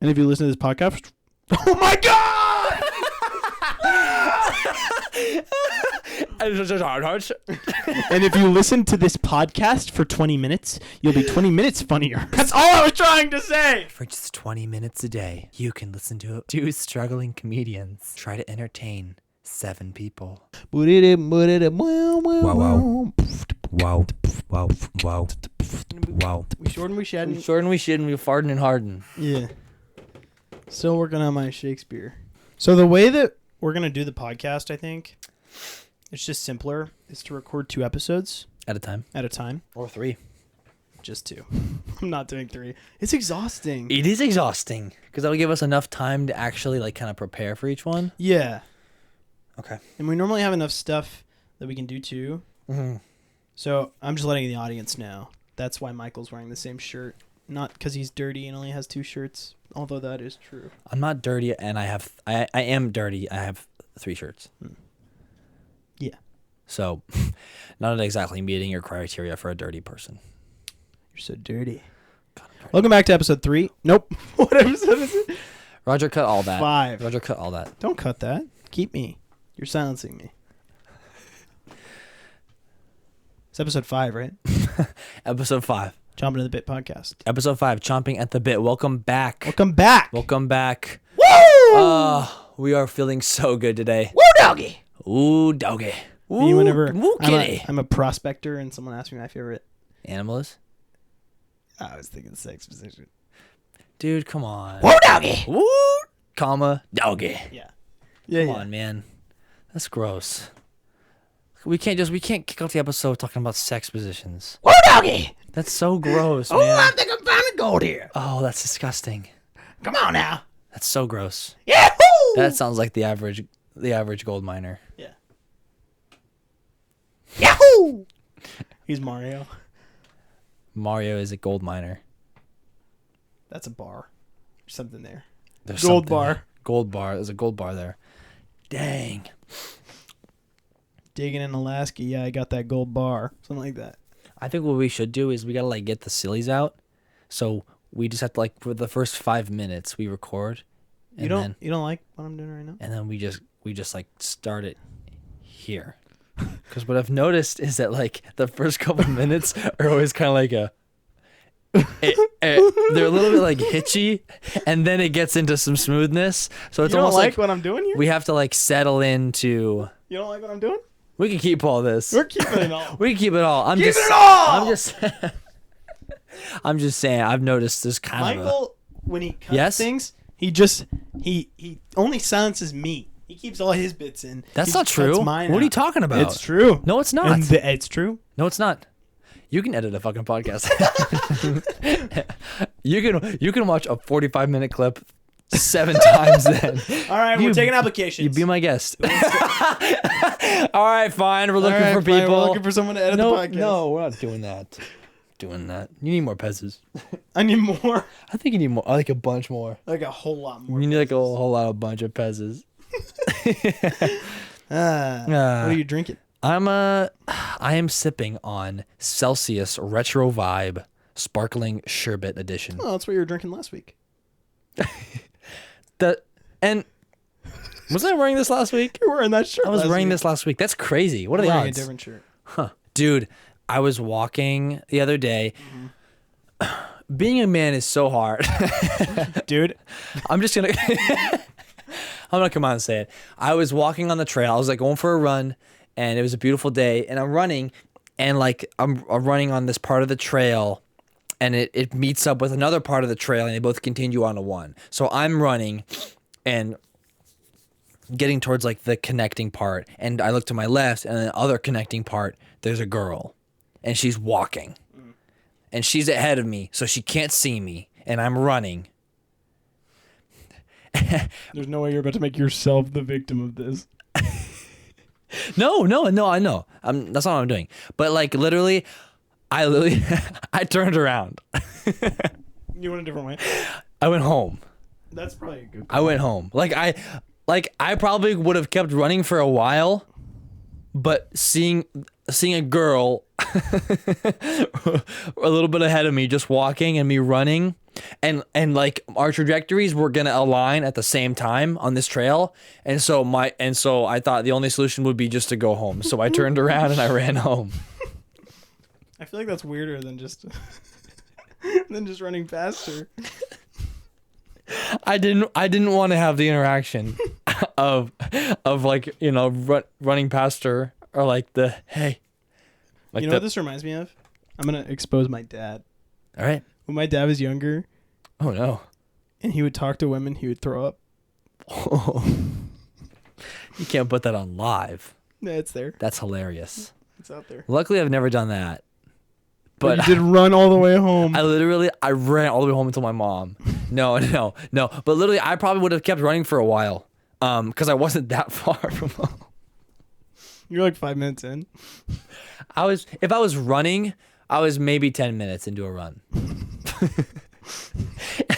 And if you listen to this podcast, oh my god! And if you listen to this podcast for 20 minutes, you'll be 20 minutes funnier. That's all I was trying to say. For just 20 minutes a day, you can listen to two struggling comedians try to entertain 7 people. Wow. Wow. Wow. Wow. Wow. We shorten, we shed. Short and we shit and we farting and harden. Yeah. Still working on my Shakespeare. So the way that we're going to do the podcast, I think, it's just simpler, is to record 2 episodes At a time. at a time. Or 3. Just 2. I'm not doing 3. It's exhausting. It is exhausting because that'll give us enough time to actually like kind of prepare for each one. Yeah. Okay. And we normally have enough stuff that we can do too. Mm-hmm. So I'm just letting the audience know. That's why Michael's wearing the same shirt. Not because he's dirty and only has 2 shirts, although that is true. I'm not dirty and I am dirty. I have 3 shirts. Yeah. So not exactly meeting your criteria for a dirty person. You're so dirty. Welcome back to episode 3. Nope. What episode is it? Roger cut all that. 5. Roger cut all that. Don't cut that. Keep me. You're silencing me. It's episode 5, right? Episode 5. Chomping at the Bit podcast. Episode 5. Chomping at the Bit. Welcome back. Welcome back. Welcome back. Woo! We are feeling so good today. Woo, doggy. Ooh, doggy. Me whenever Ooh, kitty. I'm a prospector and someone asks me my favorite. Animal is? I was thinking sex position. Dude, come on. Woo, doggy. Woo, comma, doggy. Yeah. Come on, man. That's gross. We can't kick off the episode talking about sex positions. Woo, doggy. That's so gross, Oh, man. I think I'm finding gold here. Oh, that's disgusting. Come on now. That's so gross. Yahoo! That sounds like the average gold miner. Yeah. Yahoo! He's Mario. Mario is a gold miner. That's a bar. There's something there. There's Gold something bar. there. Gold bar. There's a gold bar there. Dang. Digging in Alaska. Yeah, I got that gold bar. Something like that. I think what we should do is we gotta like get the sillies out. So we just have to like for the first 5 minutes we record. And You don't then, you don't like what I'm doing right now? and then we just like start it here. Because what I've noticed is that like the first couple minutes are always kind of like they're a little bit like hitchy, and then it gets into some smoothness. So it's You don't almost like what I'm doing here? we have to like settle into. You don't like what I'm doing? We can keep all this. We're keeping it all. We can keep it all. Keep it all! I'm just saying. I've noticed this kind of. Michael, when he cuts Yes? things, he only silences me. He keeps all his bits in. That's He not just true. cuts What mine are you out. talking about? It's true. No, it's not. It's true. No, it's not. You can edit a fucking podcast. you can watch a 45-minute clip 7 times then. All right, we're taking applications. You be my guest. All right, fine. We're looking for people. We're looking for someone to edit the podcast. No, we're not doing that. You need more pezzes. I need more. I think you need more. I like a bunch more. Like a whole lot more. You need like a whole lot of bunch of pezzes. What are you drinking? I am sipping on Celsius Retro Vibe Sparkling Sherbet Edition. Oh, that's what you were drinking last week. Was I wearing this last week? You were wearing that shirt. I was wearing week. this last week. That's crazy. What are the I'm wearing odds? a different shirt. Huh. Dude, I was walking the other day. Mm-hmm. Being a man is so hard. Dude, I'm gonna come out and say it. I was walking on the trail. I was like going for a run, and it was a beautiful day. And I'm running, and like I'm running on this part of the trail, and it meets up with another part of the trail, and they both continue on to one. So I'm running, and getting towards like the connecting part, and I look to my left, and the other connecting part, there's a girl, and she's walking, and she's ahead of me, so she can't see me, and I'm running. there's no way you're about to make yourself the victim of this. No, I know. That's not what I'm doing. But like literally, I turned around. You went a different way. I went home. That's probably a good. I went home. Like I probably would have kept running for a while, but seeing a girl a little bit ahead of me just walking and me running, and like our trajectories were gonna align at the same time on this trail, and so I thought the only solution would be just to go home. So I turned around and I ran home. I feel like that's weirder than just running faster. I didn't want to have the interaction of like, you know, running past her, or like the hey. Like, you know what this reminds me of? I'm gonna expose my dad. All right. When my dad was younger, Oh no. and he would talk to women, he would throw up. You can't put that on live. Yeah, it's there. That's hilarious. It's out there. Luckily, I've never done that. But But you did run all the way home. I ran all the way home until my mom. No. But literally, I probably would have kept running for a while, because I wasn't that far from home. You're like 5 minutes in. If I was running, I was maybe 10 minutes into a run.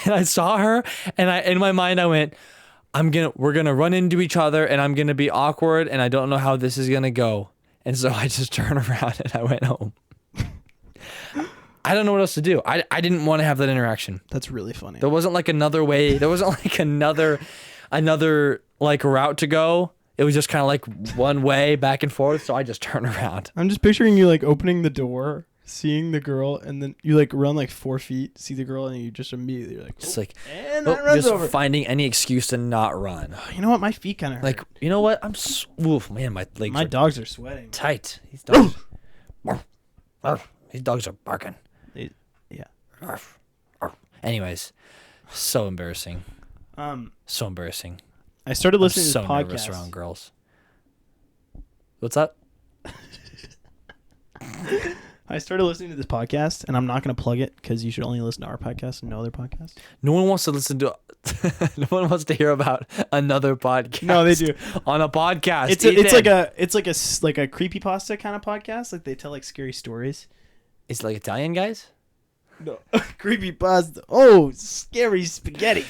And I saw her, and in my mind I went, we're gonna run into each other, and I'm gonna be awkward, and I don't know how this is gonna go. And so I just turned around and I went home. I don't know what else to do. I didn't want to have that interaction. That's really funny. There wasn't like another way. There wasn't like another like route to go. It was just kind of like one way back and forth. So I just turned around. I'm just picturing you like opening the door, seeing the girl, and then you like run like 4 feet, see the girl, and you just immediately like, It's like, and that runs just over. finding any excuse to not run. You know what? My feet kind of hurt. Like, you know what? Oof, man, my legs My are dogs are sweating. tight. These dogs. These dogs are barking. Yeah. Anyways, so embarrassing. Um, So embarrassing. I started I'm listening so to nervous podcasts. around girls. What's up? I started listening to this podcast, and I'm not going to plug it because you should only listen to our podcast and no other podcast. No one wants to listen to. No one wants to hear about another podcast. No, they do. On a podcast. It's like a creepypasta kind of podcast. Like they tell like scary stories. It's like Italian guys. No, creepypasta. Oh, scary spaghetti.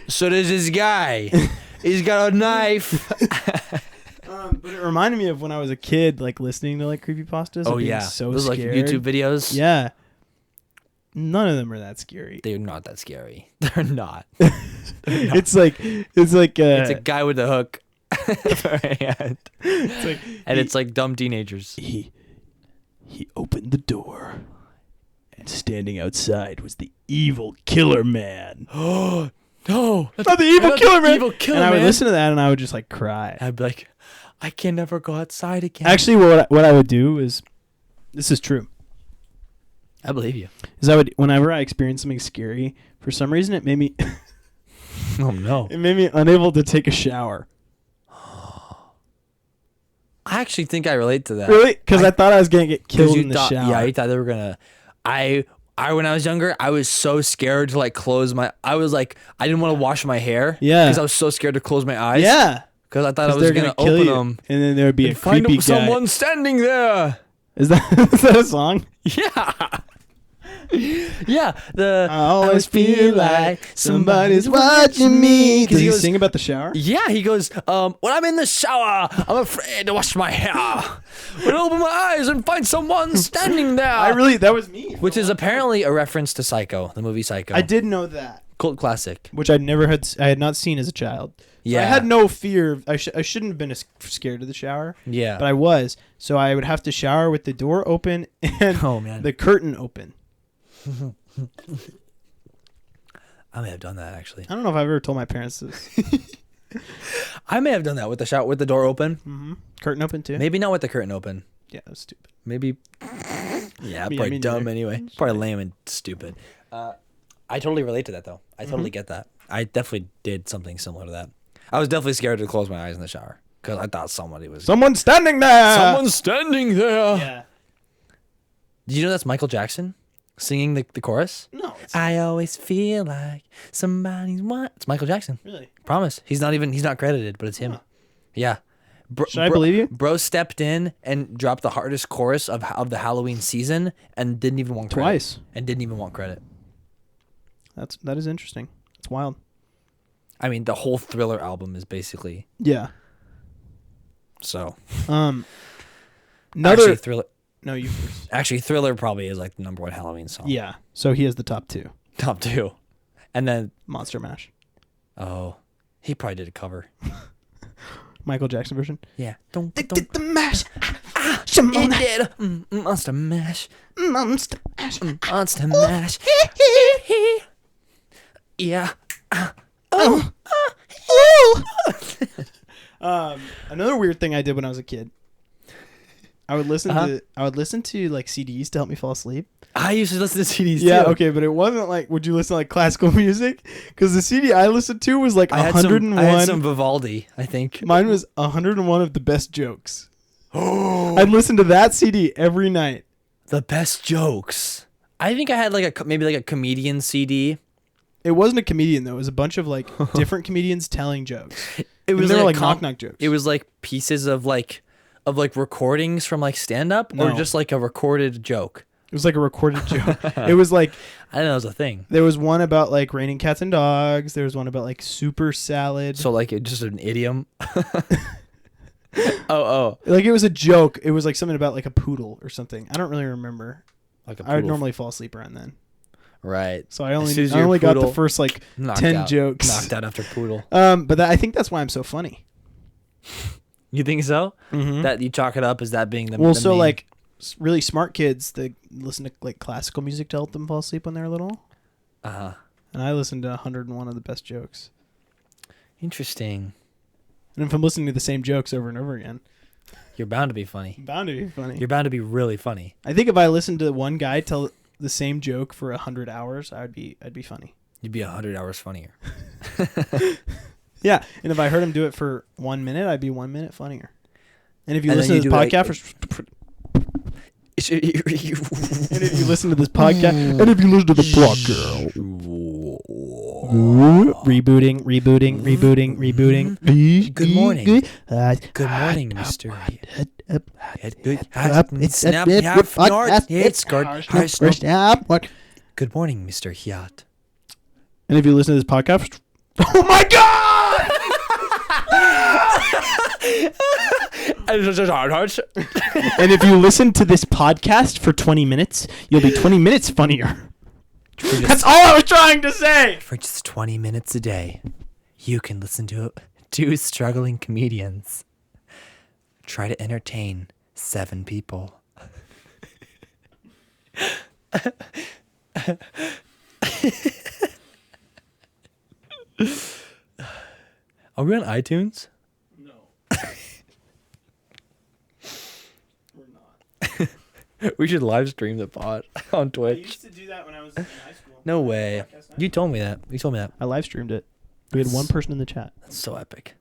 So there's this guy. He's got a knife. But it reminded me of when I was a kid, like listening to like creepypastas. Oh and being yeah, so those scared. like YouTube videos. Yeah, none of them are that scary. They're not that scary. They're not. It's like It's a guy with a hook. For a hand. it's like And it's like dumb teenagers. he opened the door, and standing outside was the evil killer man. Oh no! Not the evil killer man. Evil killer And I would man. listen to that, and I would just like cry. I'd be like, I can never go outside again. Actually, what I would do is, this is true. I believe you. Is I would whenever I experienced something scary, for some reason it made me Oh no! unable to take a shower. I actually think I relate to that. Really? Because I thought I was gonna get killed You in the thought, shower. yeah, you thought they were gonna. I when I was younger, I was so scared to like close my. I was like, I didn't want to wash my hair. Yeah. Because I was so scared to close my eyes. Yeah. Because I thought I 'Cause was they're gonna kill open you, them and then there would be a and find creepy guy. someone standing there. Is that a song? Yeah. Yeah. The I always feel like somebody's watching me. Does he sing about the shower? Yeah, he goes, when I'm in the shower, I'm afraid to wash my hair. When I open my eyes and find someone standing there. That was me. Which is apparently a reference to Psycho, the movie Psycho. I did know that. Cult classic. Which I had not seen as a child. So Yeah. I had no fear. I shouldn't have been scared of the shower. Yeah. But I was. So I would have to shower with the door open and Oh, man. the curtain open. I may have done that actually. I don't know if I've ever told my parents this. I may have done that with the door open. Curtain open too? Maybe not with the curtain open. Yeah, that was stupid. Maybe. Yeah, Me probably dumb neither. anyway. Probably lame and stupid. I totally relate to that though. I totally get that. I definitely did something similar to that. I was definitely scared to close my eyes in the shower because I thought somebody was. Someone's standing there! Someone's standing there. Yeah. Did you know that's Michael Jackson singing the chorus? No. I always feel like somebody's what? It's Michael Jackson. Really? Promise. He's not credited, but it's him. Huh. Yeah. Should I believe you? Bro stepped in and dropped the hardest chorus of the Halloween season and didn't even want credit. Twice. And didn't even want credit. That is interesting. It's wild. I mean, the whole Thriller album is basically Yeah. so. Another. Thriller. No, you first. Actually, Thriller probably is like the #1 Halloween song. Yeah. So he has the top two. Top 2. And then Monster Mash. he probably did a cover. Michael Jackson version. Yeah. They did the mash. It did. Monster Mash. Monster Mash. Monster Mash. Yeah. Another weird thing I did when I was a kid. I would listen to like CDs to help me fall asleep. I used to listen to CDs Yeah, too. okay, but it wasn't like, would you listen to like classical music? Because the CD I listened to was like I 101. had some Vivaldi, I think. Mine was 101 of the best jokes. I'd listen to that CD every night. The best jokes. I think I had like maybe like a comedian CD. It wasn't a comedian though. It was a bunch of like different comedians telling jokes. It was they were like like knock jokes. It was like pieces of like recordings from like stand up or No. just like a recorded joke. It was like a recorded joke. It was like, I didn't know it was a thing. there was one about like raining cats and dogs. There was one about like super salad. So like just an idiom. oh. Like it was a joke. It was like something about like a poodle or something. I don't really remember. Like a I would poodle. normally fall asleep around then. Right. So I As soon as only your got the poodle first like knocked 10 out- jokes. Knocked out after poodle. But I think that's why I'm so funny. You think so? Mm-hmm. That you chalk it up as that being the Well, the so main- like really smart kids, they listen to like classical music to help them fall asleep when they're little. Uh-huh. And I listen to 101 of the best jokes. Interesting. And if I'm listening to the same jokes over and over again, You're bound to be funny. I'm bound to be funny. You're bound to be really funny. I think if I listened to one guy tell the same joke for 100 hours, I'd be funny. You'd be 100 hours funnier. Yeah, and if I heard him do it for 1 minute, I'd be 1 minute funnier. And if you And listen then to you this do, like, podcast, And and if you listen to this podcast, and if you listen to the podcast, rebooting. Good morning. Good Good morning, Mr. Good morning, Mr. Hiat. And if you listen to this podcast, oh my god! And if you listen to this podcast for 20 minutes, you'll be 20 minutes funnier. That's all I was trying to say. For just 20 minutes a day, you can listen to two struggling comedians try to entertain 7 people. Are we on iTunes? No. We're not. We should live stream the pod on I Twitch. used to do that when I was in high school. No way. You told me that. I live streamed it. We had one person in the chat. That's so epic.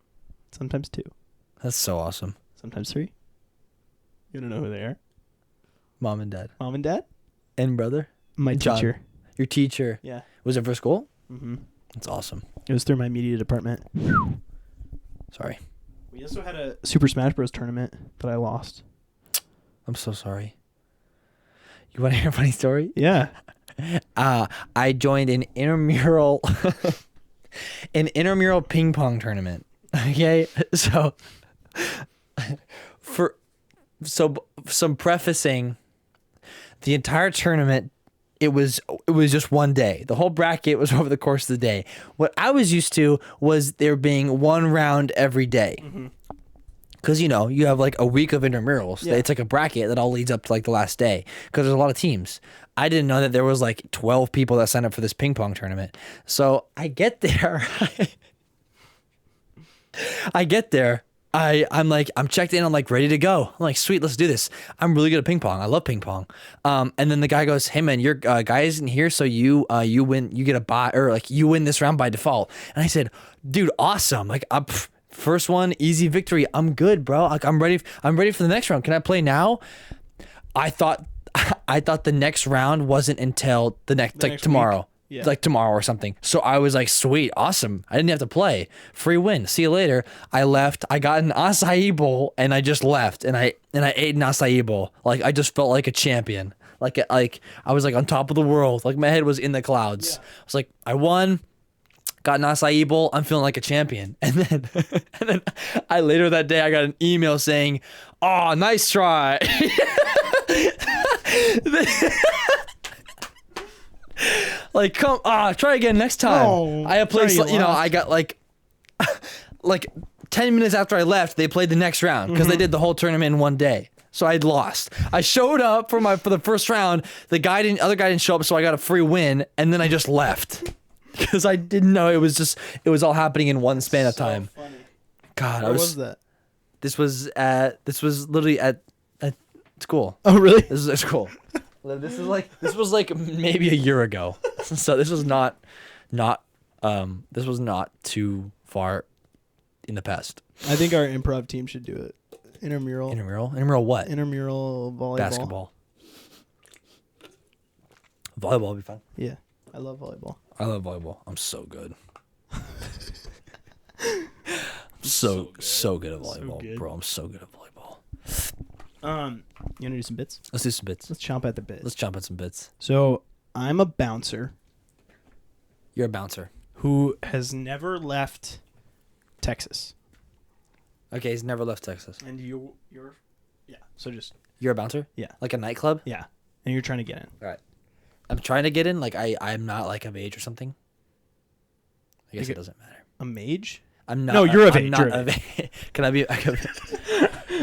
Sometimes 2. That's so awesome. Sometimes 3. You don't know who they are? Mom and dad. Mom and dad? And brother? My John. teacher. Your teacher. Yeah. Was it for school? Mm-hmm. That's awesome. It was through my media department. Sorry. We also had a Super Smash Bros. Tournament that I lost. I'm so sorry. You want to hear a funny story? Yeah. I joined an intramural ping pong tournament. Okay, so some prefacing, the entire tournament, it was just one day. The whole bracket was over the course of the day. What I was used to was there being one round every day. Mm-hmm. Because, you have like a week of intramurals. Yeah. It's like a bracket that all leads up to like the last day. Because there's a lot of teams. I didn't know that there was like 12 people that signed up for this ping pong tournament. So I get there. I'm checked in. I'm like ready to go. I'm like, sweet, let's do this. I'm really good at ping pong. I love ping pong. And then the guy goes, hey man, your guy isn't here, so you win. You get a bye, or like you win this round by default. And I said, dude, awesome. Like first one, easy victory. I'm good, bro. Like I'm ready for the next round. Can I play now? I thought the next round wasn't until the next tomorrow. week. Yeah. Like tomorrow or something. So I was like, sweet, awesome. I didn't have to play. Free win. See you later. I left. I got an acai bowl and I just left. And I ate an acai bowl. Like I just felt like a champion. Like I was like on top of the world. Like my head was in the clouds. Yeah. I was like, I won. Got an acai bowl. I'm feeling like a champion. And then I later that day I got an email saying, "Oh, nice try." Like, try again next time. No, I played, sorry you lost. I got like 10 minutes after I left, they played the next round because they did the whole tournament in one day. So I'd lost. I showed up for the first round. The other guy didn't show up, so I got a free win, and then I just left because I didn't know it was all happening in one span of time. Funny. God, Where was that? This was literally at school. Oh, really? This is at school. This was like maybe a year ago. So this was not too far in the past. I think our improv team should do it. Intermural. Intermural what? Intermural volleyball. Basketball. Volleyball would be fun. Yeah, I love volleyball. I love volleyball. I'm so good. so good at volleyball, good. bro. I'm so good at volleyball. You wanna do some bits? Let's do some bits. Let's chomp at the bits. Let's jump at some bits. So I'm a bouncer You're a bouncer. who has never left Texas, Okay, he's never left Texas. and you're yeah. So just You're a bouncer? yeah, Like a nightclub? yeah, and you're trying to get in. All right. I'm trying to get in. Like I'm not like of age or something. I guess Like it doesn't matter. A mage? I'm not. No, you're of I'm age, not you're of of age. Can I be?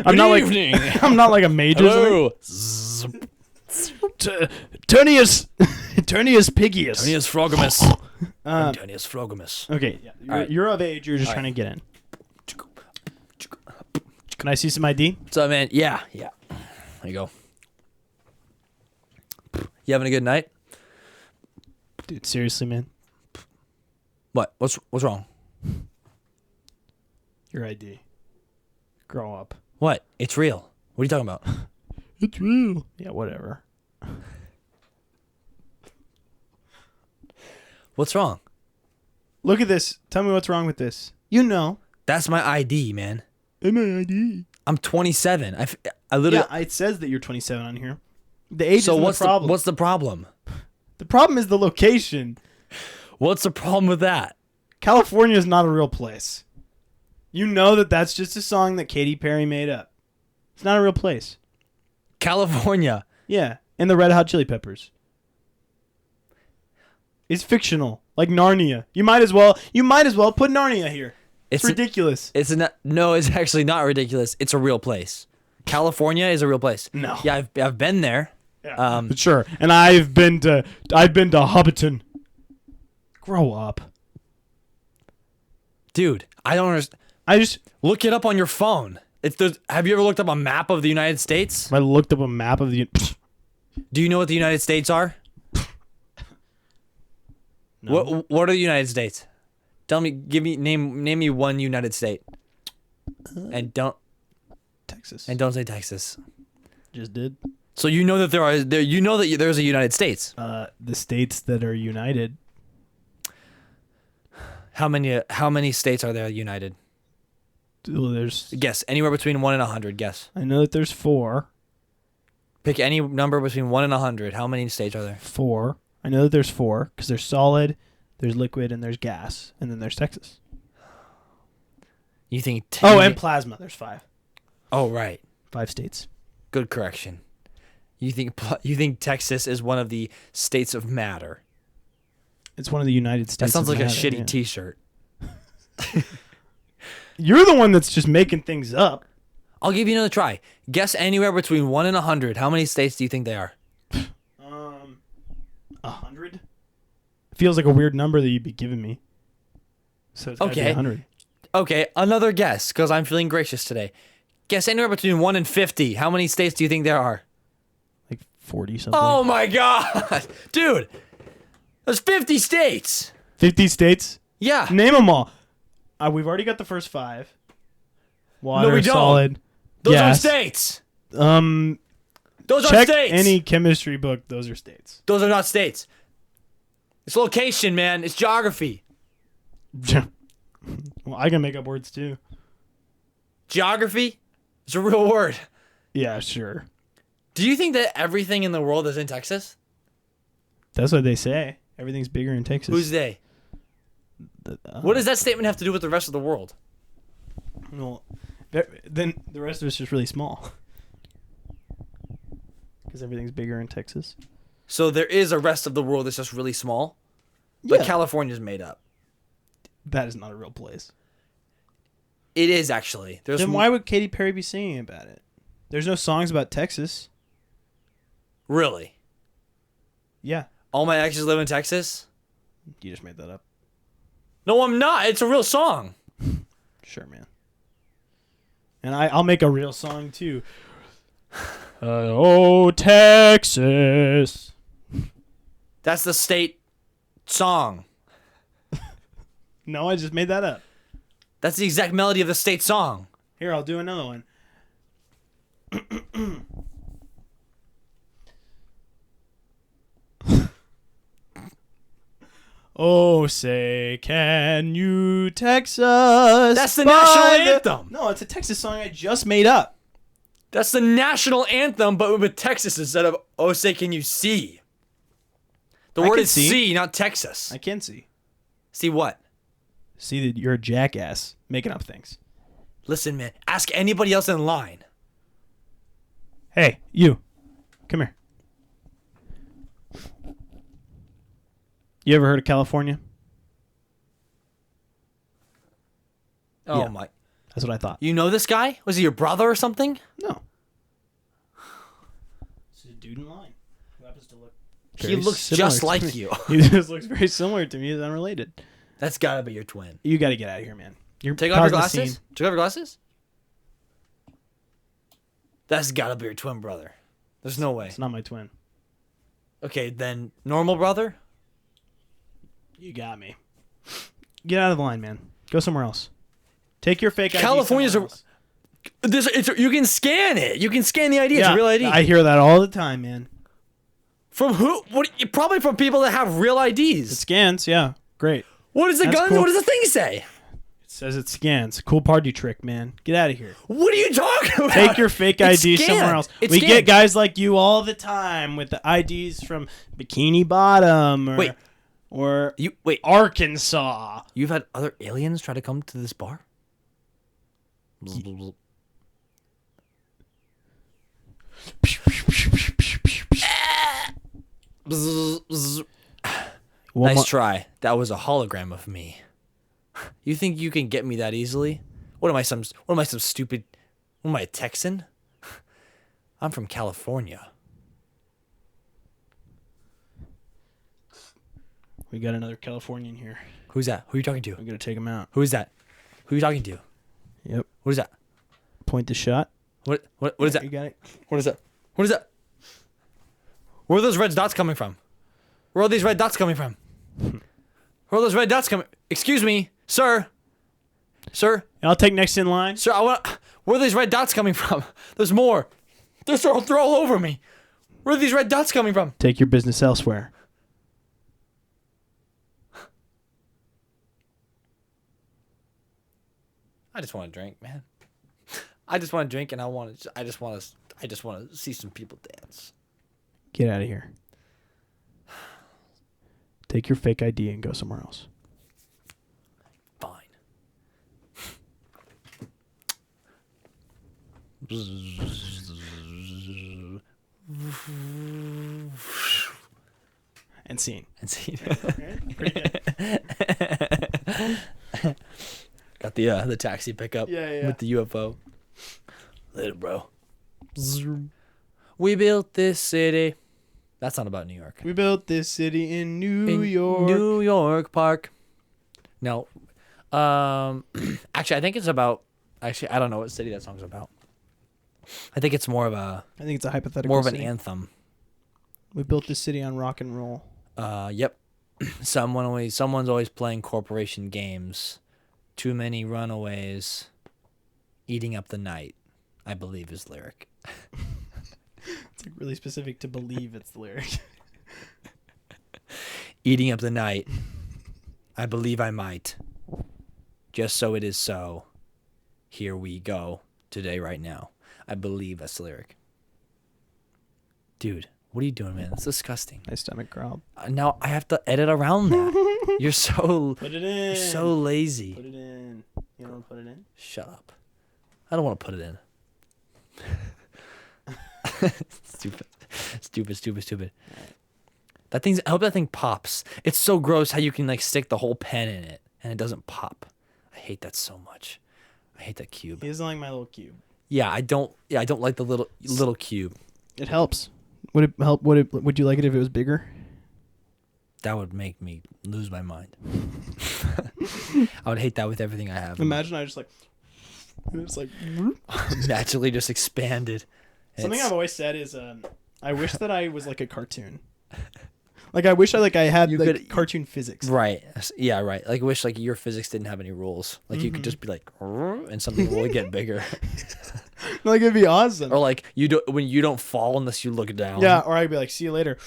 I'm not like evening. I'm not like a mage or something. Turnius Pigius. Tonius Frogamus. Tonius Frogamus. Okay, yeah. You're, Alright. you're of age. You're just Alright. trying to get in. Can I see some ID? So man, yeah. There you go. You having a good night? Dude, seriously, man. What? What's wrong? Your ID. Grow up. What? It's real. What are you talking about? It's real. Yeah, whatever. What's wrong? Look at this. Tell me what's wrong with this. You know. That's my ID, man. In my ID. I'm 27. I literally. Yeah, it says that you're 27 on here. The age So isn't what's the problem. what's the problem? The problem is the location. What's the problem with that? California is not a real place. You know that that's just a song that Katy Perry made up. It's not a real place. California. Yeah, and the Red Hot Chili Peppers. It's fictional, like Narnia. You might as well put Narnia here. It's ridiculous. It's actually not ridiculous. It's a real place. California is a real place. No. Yeah, I've been there. Yeah. Sure. And I've been to Hobbiton. Grow up. Dude, I don't understand. I just Look it up on your phone. Have you ever looked up a map of the United States? I looked up a map of the Do you know what the United States are? No. What are the United States? Name me one United State. And don't Texas. say Texas. Just did. So you know that there's a United States. The states that are united. How many states are there united? Well, there's Guess anywhere between 1 and 100. Guess. I know that there's 4. Pick any number between 1 and 100. How many states are there? 4. I know that there's 4 because there's solid, there's liquid, and there's gas, and then there's Texas. You think? And plasma. There's 5. Oh, right. 5 states. Good correction. You think Texas is one of the states of matter? It's one of the United States. That sounds of like a matter, shitty yeah. T-shirt. You're the one that's just making things up. I'll give you another try. Guess anywhere between 1 and 100. How many states do you think they are? 100. Feels like a weird number that you'd be giving me. So it's gotta be Okay. 100. Okay, another guess because I'm feeling gracious today. Guess anywhere between 1 and 50. How many states do you think there are? Like 40 something. Oh my god, dude! There's 50 states. 50 states. Yeah. Name them all. We've already got the first 5. Water, No, we don't. solid. Those gas. are states. Those are check states. any chemistry book. Those are states. Those are not states. It's location, man. It's geography. Well, I can make up words too. Geography? It's a real word. Yeah, sure. Do you think that everything in the world is in Texas? That's what they say. Everything's bigger in Texas. Who's they? What does that statement have to do with the rest of the world? Well, then the rest of it's just really small. Because everything's bigger in Texas. So there is a rest of the world that's just really small? But Yeah. California's made up. That is not a real place. It is actually. Then why would Katy Perry be singing about it? There's no songs about Texas. Really? Yeah. All my exes live in Texas? You just made that up. No, I'm not. It's a real song. Sure, man. And I'll make a real song, too. Oh, Texas. That's the state song. No, I just made that up. That's the exact melody of the state song. Here, I'll do another one. Oh, say, can you Texas? That's the by national the- anthem. No, it's a Texas song I just made up. That's the national anthem, but with Texas instead of "Oh say can you see." The I word can is see. "see," not Texas. I can see. See what? See that you're a jackass making up things. Listen, man. Ask anybody else in line. Hey, you. Come here. You ever heard of California? Oh Yeah. my! That's what I thought. You know this guy? Was he your brother or something? No. This is a dude in line who happens to look. He looks just like you. He just looks very similar to me. He's unrelated. That's gotta be your twin. You got to get out of here, man. You're Take off your causing a glasses. scene. Take off your glasses. That's gotta be your twin brother. There's no way. It's not my twin. Okay, then normal brother. You got me. Get out of the line, man. Go somewhere else. Take your fake ID. California's somewhere else. You can scan it. You can scan the ID. It's a real ID. I hear that all the time, man. From who? What? Probably from people that have real It IDs. scans, yeah. Great. What does the That's gun? cool. What does the thing say? It says it scans. Cool party trick, man. Get out of here. What are you talking about? Take your fake It's ID scanned. somewhere else. It's We scanned. get guys like you all the time with the IDs from Bikini Bottom or, Wait. or You wait. Arkansas. You've had other aliens try to come to this bar? One Nice more- try. That was a hologram of me. You think you can get me that easily? What am I some stupid? What am I, a Texan? I'm from California. We got another Californian here. Who's that? Who are you talking to? I'm going to take him out. Who is that? Who are you talking to? Yep. What is that? Point the shot. What is that? You got it. What is that? What is that? Where are those red dots coming from? Where are these red dots coming from? Where are those red dots coming? Excuse me, sir. Sir, I'll take next in line. sir, I want. Where are these red dots coming from? There's more. They're all over me. Where are these red dots coming from? Take your business elsewhere. I just want to drink, man. I just want to drink, and I just want to see some people dance. Get out of here. Take your fake ID and go somewhere else. Fine. And scene. And see. Pretty good. Got the taxi pickup Yeah. with the UFO. Later, bro. We built this city. That's not about New York. We built this city in New In York. New York Park. No. Actually, I think it's about. Actually, I don't know what city that song's about. I think it's more of I think it's a hypothetical. an city. anthem. We built this city on rock and roll. Yep. Someone's always playing corporation games. Too many runaways. Eating up the night, I believe is lyric. It's like really specific to believe it's the lyric. Eating up the night. I believe I might. Just so it is so. Here we go. Today, right now. I believe that's the lyric. Dude, what are you doing, man? It's disgusting. My stomach growled. Now I have to edit around that. You're so Put it in. you're so lazy. Put it in. You don't want to put it in? Shut up. I don't want to put it in. Stupid. I hope that thing pops. It's so gross how you can like stick the whole pen in it and it doesn't pop. I hate that so much. I hate that cube. He doesn't like my little cube. Yeah, I don't like the little cube. It helps. Would it help? Would you like it if it was bigger? That would make me lose my mind. I would hate that with everything I have. Imagine I just like, and it's like naturally just expanded. Something I've always said is, I wish that I was like a cartoon. Like I wish I had like cartoon physics. Right. Yeah. Right. Like I wish like your physics didn't have any rules. Like you could just be like, and something will get bigger. Like it'd be awesome. Or like when you don't fall unless you look down. Yeah. Or I'd be like, see you later.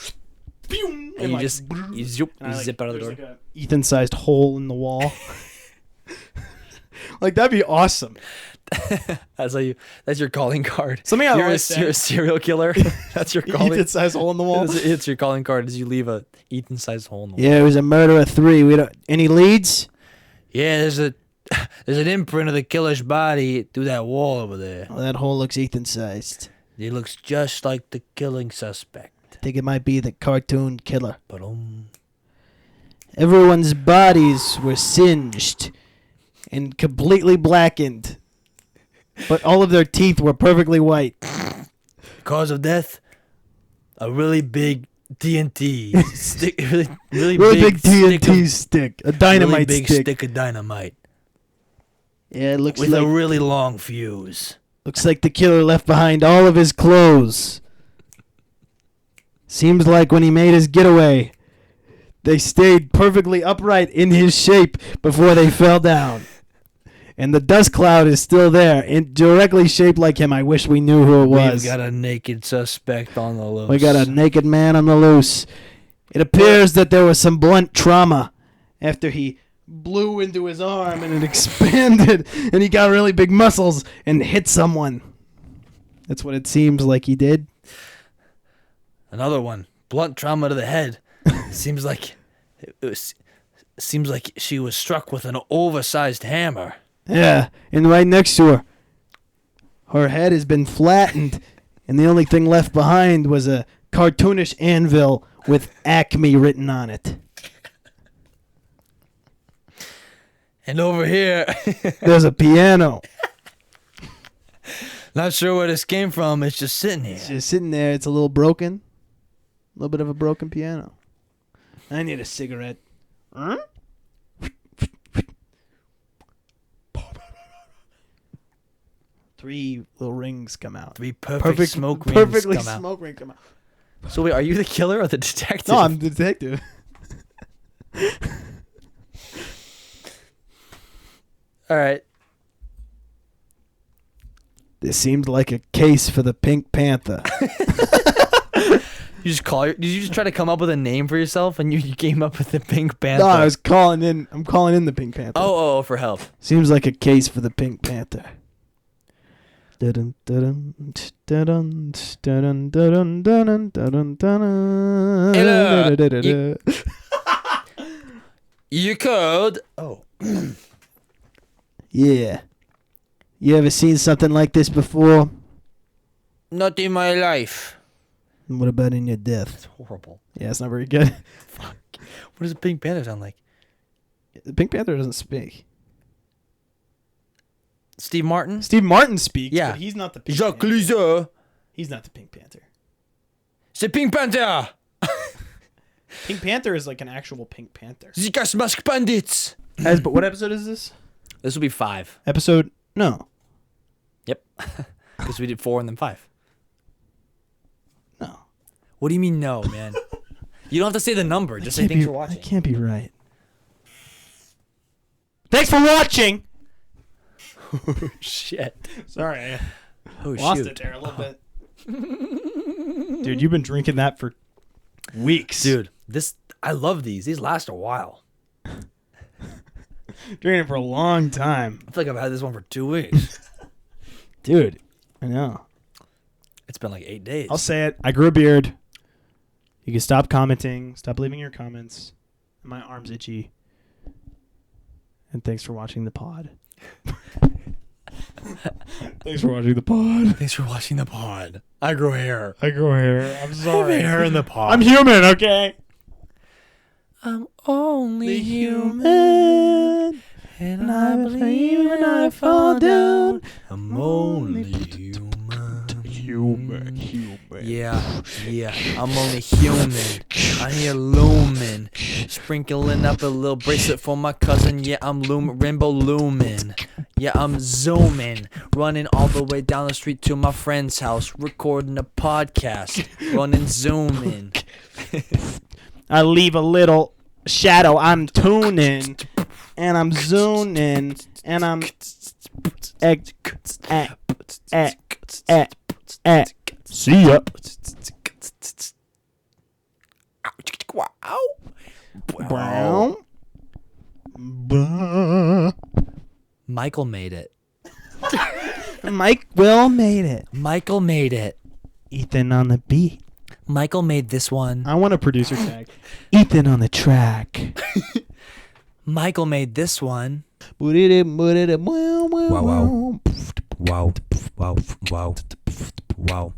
And you just zip out of the door. Like a Ethan-sized hole in the wall. Like that'd be awesome. That's your calling card. Something you're a serial killer. That's your calling. Ethan-sized hole in the wall. It's your calling card. Is you leave a Ethan-sized hole in the wall. Yeah, it was a murder of 3. We don't any leads? Yeah, there's an imprint of the killer's body through that wall over there. Well, that hole looks Ethan-sized. It looks just like the killing suspect. I think it might be the cartoon killer. Ba-dum. Everyone's bodies were singed and completely blackened, but all of their teeth were perfectly white. Cause of death? A really big TNT stick. Really big TNT stick. A dynamite really big stick. stick of dynamite. Yeah, it looks with like a really long fuse. Looks like the killer left behind all of his clothes. Seems like when he made his getaway, they stayed perfectly upright in his shape before they fell down. And the dust cloud is still there, and directly shaped like him. I wish we knew who it was. We've got a naked suspect on the loose. We got a naked man on the loose. It appears that there was some blunt trauma after he blew into his arm and it expanded and he got really big muscles and hit someone. That's what it seems like he did. Another one. Blunt trauma to the head. Seems like she was struck with an oversized hammer. Yeah, and right next to her head has been flattened, and the only thing left behind was a cartoonish anvil with Acme written on it. And over here, there's a piano. Not sure where this came from. It's just sitting here. It's just sitting there. It's a little broken. A little bit of a broken piano. I need a cigarette. Huh? 3 little rings come out. 3 perfect smoke rings perfectly come out. Smoke ring come out. So wait, are you the killer or the detective? No, I'm the detective. All right. This seemed like a case for the Pink Panther. Did you just try to come up with a name for yourself and you came up with the Pink Panther? No, I'm calling in the Pink Panther. Oh, for help. Seems like a case for the Pink Panther. Hello. You code. Oh. Yeah. You ever seen something like this before? Not in my life. What about in your death? It's horrible. Yeah, it's not very good. Fuck. What does a Pink Panther sound like? The Pink Panther doesn't speak. Steve Martin? Steve Martin speaks, Yeah. but he's not the Pink Jacques Panther. Lisa. He's not the Pink Panther. C'est Pink Panther. Pink Panther is like an actual Pink Panther. Zikas Mask Bandits. But what episode is this? This will be 5. Episode? No. Yep. Because we did 4 and then 5. No. What do you mean no, man? You don't have to say the number. Just say thanks for watching. That can't be right. Thanks for watching! Oh, shit. Sorry, I Oh, lost shoot. it there a little bit. Dude, you've been drinking that for weeks. Dude, I love these. These last a while. Drinking it for a long time. I feel like I've had this one for 2 weeks. Dude, I know. It's been like 8 days. I'll say it. I grew a beard. You can stop commenting. Stop leaving your comments. My arm's itchy. And thanks for watching the pod. Thanks for watching the pod. Thanks for watching the pod. I grow hair. I grow hair. I'm I have sorry. hair in the pod. I'm human, okay? I'm only human, and I believe when I fall down, I'm only human. Human. Yeah, I'm only human. I hear lumen, sprinkling up a little bracelet for my cousin. Yeah, I'm rainbow lumen. Yeah, I'm zooming, running all the way down the street to my friend's house, recording a podcast, running zooming. I leave a little shadow. I'm tuning, and I'm zooming, and I'm See ya. Brown. Michael made it. Mike Will made it. Michael made it. Ethan on the beat. Michael made this one. I want a producer tag. Ethan on the track. Michael made this one. Wow, wow. Wow, wow, wow, wow.